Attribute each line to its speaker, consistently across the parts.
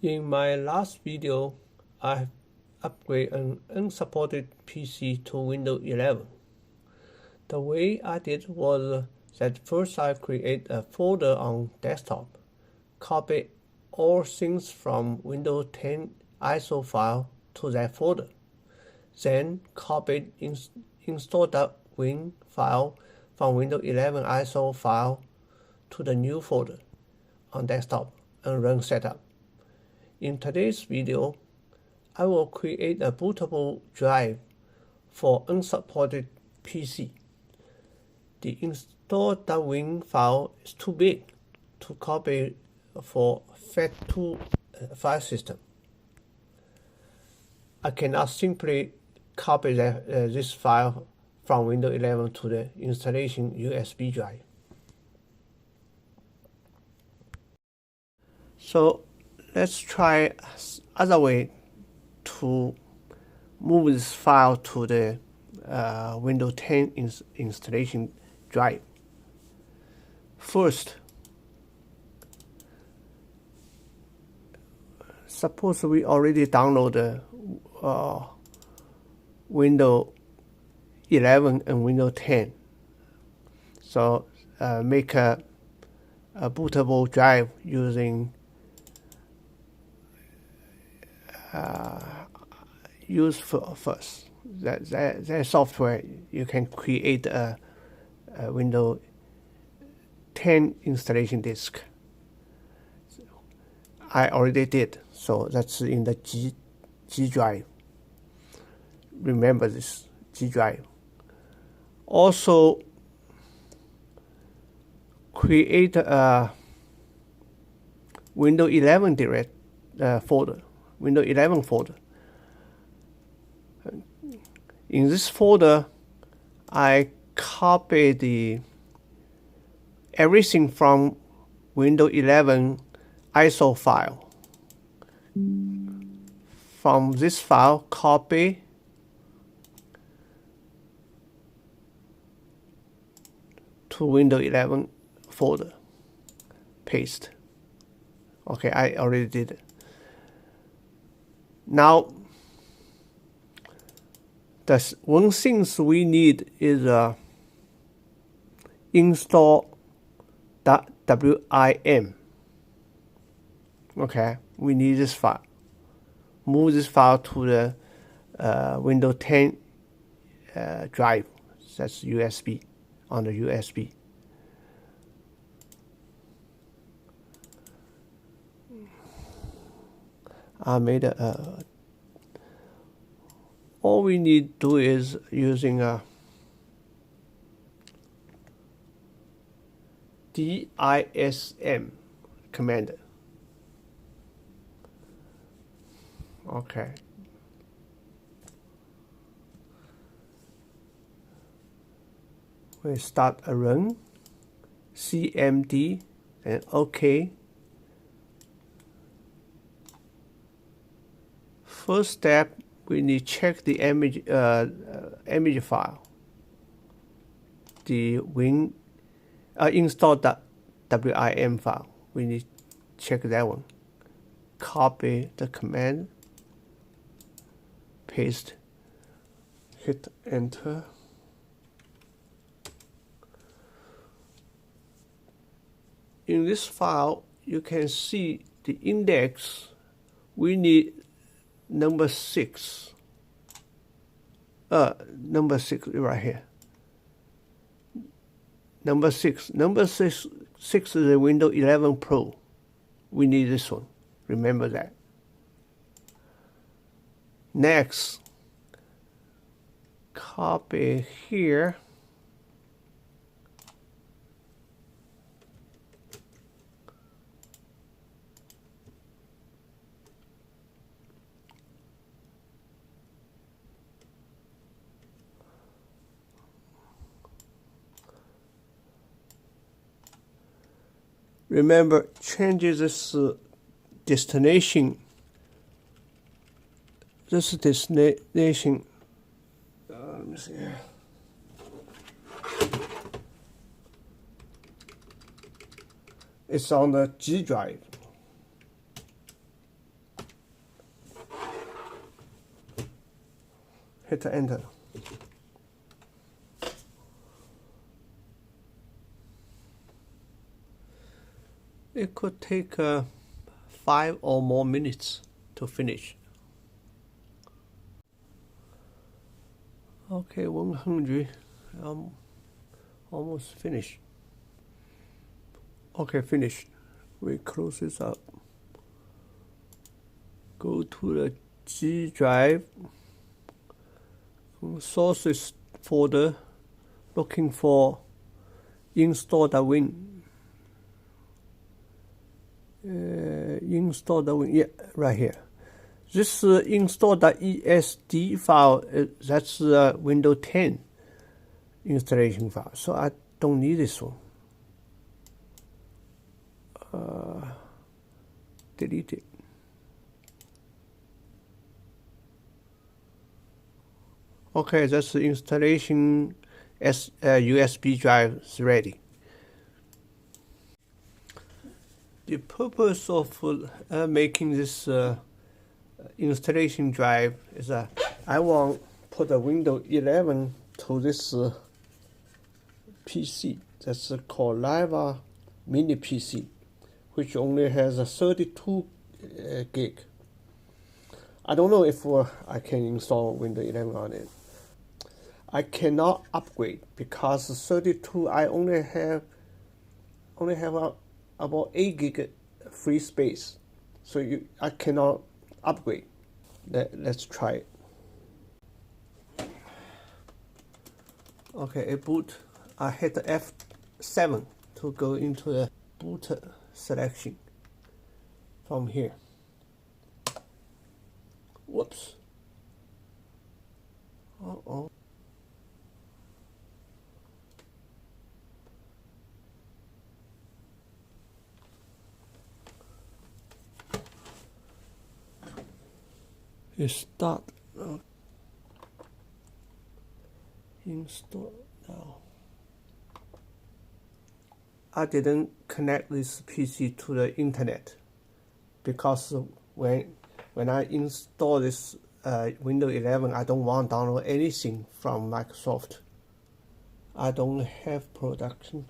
Speaker 1: In my last video, I upgraded an unsupported PC to Windows 11. The way I did was that first I create a folder on desktop, copy all things from Windows 10 ISO file to that folder, then copied install.wim file from Windows 11 ISO file to the new folder on desktop and run setup. In today's video, I will create a bootable drive for unsupported PC. The install.wim file is too big to copy for FAT2 file system. I cannot simply copy this file from Windows 11 to the installation USB drive. So let's try other way to move this file to the Windows 10 installation drive. First, suppose we already download Windows 11 and Windows 10. So make a bootable drive using use first. That software you can create a Windows 10 installation disk. I already did, so that's in the G drive. Remember this G drive. Also create a Windows 11 folder. Windows 11 folder. In this folder, I copy everything from Windows 11 ISO file. From this file, copy to Windows 11 folder, paste. Okay, I already did it. Now, the one thing we need is install.wim. Okay, we need this file. Move this file to the Windows 10 drive. That's USB, on the USB. I made all we need to do is using a dism command. Okay. We start a run, cmd, and OK. First step, we need to check the image file, the install.wim file. We need to check that one. Copy the command, paste, hit enter. In this file, you can see the index. We need number 6. Number 6 right here. Number 6. Number 6 is the Windows 11 Pro. We need this one. Remember that. Next, copy here. Remember, change this destination. This destination. Let me see. It's on the G drive. hit enter. It could take 5 or more minutes to finish. Okay, 100, almost finished. Okay, finished. We close this up. Go to the G drive, sources folder, looking for install.wim. Install.wim, yeah, right here. This install.esd file, that's Windows 10 installation file, so I don't need this one. Delete it. Okay, that's the installation USB drive is ready. The purpose of making this installation drive is that I want to put a Windows 11 to this PC. That's called Lava Mini PC, which only has a 32 gig. I don't know if I can install Windows 11 on it. I cannot upgrade because 32 I only have about 8 gig free space, so I cannot upgrade. Let's try it. Okay, it boot. I hit F7 to go into the boot selection from here. Whoops. Uh-oh. Start. Install now. I didn't connect this PC to the internet because when I install this Windows 11, I don't want to download anything from Microsoft. I don't have production.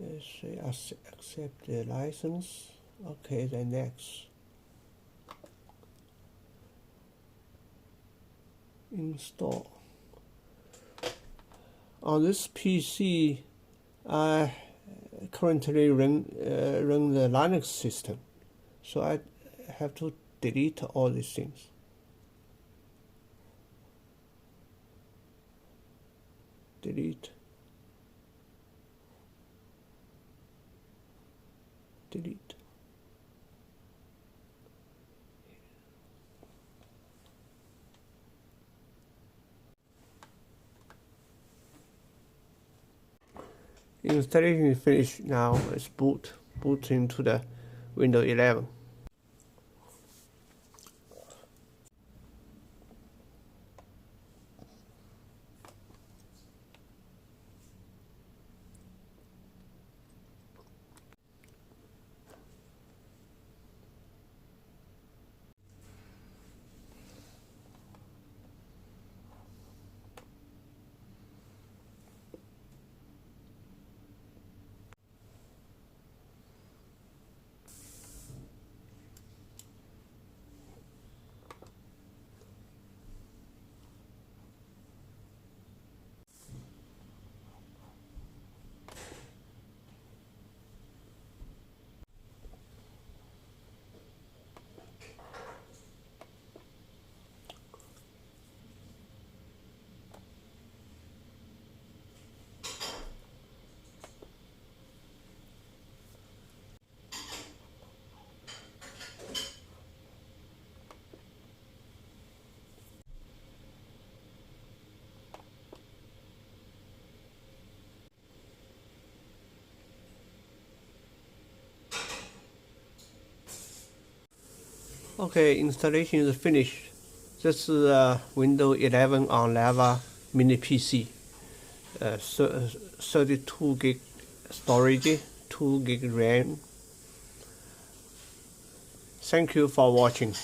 Speaker 1: Let's say I accept the license. Okay, then next. Install. On this PC, I currently run the Linux system, so I have to delete all these things. Delete. Delete. Installation is finished. Now let's boot into the Windows 11. Okay, installation is finished. This is Windows 11 on Lava Mini PC. 32 gig storage, 2 gig RAM, Thank you for watching.